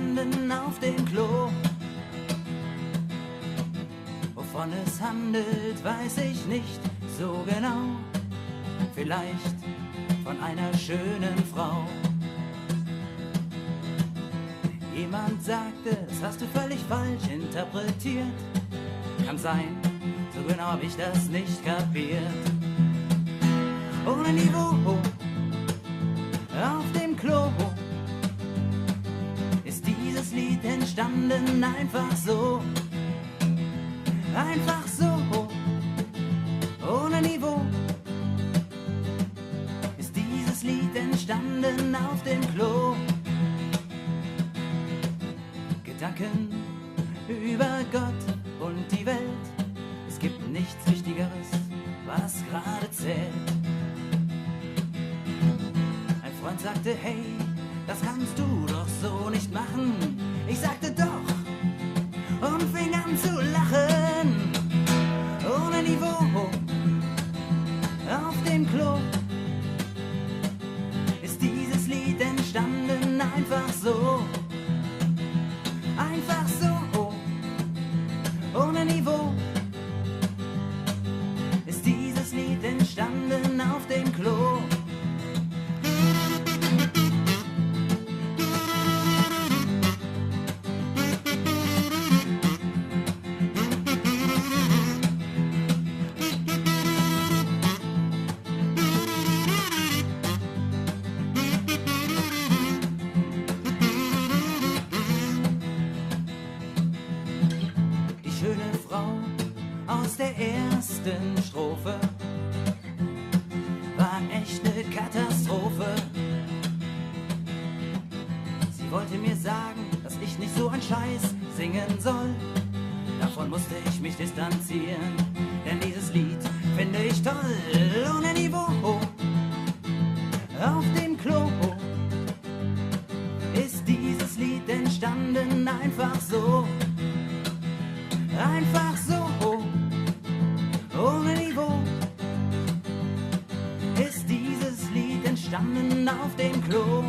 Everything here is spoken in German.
entstanden auf dem Klo. Wovon es handelt, weiß ich nicht so genau. Vielleicht von einer schönen Frau. Jemand sagte, das hast du völlig falsch interpretiert. Kann sein, so genau hab ich das nicht kapiert. Ohne Niveau auf dem Klo ist dieses Lied entstanden, einfach so. Einfach so, ohne Niveau ist dieses Lied entstanden auf dem Klo. Gedanken über Gott und die Welt, es gibt nichts Wichtigeres, was gerade zählt. Ein Freund sagte, hey, das kannst du doch so nicht machen. Ich sagte doch und fing an zu lachen. Ohne Niveau auf dem Klo ist dieses Lied entstanden, einfach so. Einfach so, ohne Niveau ist dieses Lied entstanden auf dem Klo. Schöne Frau aus der ersten Strophe war echt eine Katastrophe. Sie wollte mir sagen, dass ich nicht so ein Scheiß singen soll. Davon musste ich mich distanzieren, denn dieses Lied finde ich toll. Ohne Niveau auf dem Klo ist dieses Lied entstanden, einfach so. Einfach so, ohne Niveau ist dieses Lied entstanden auf dem Klo.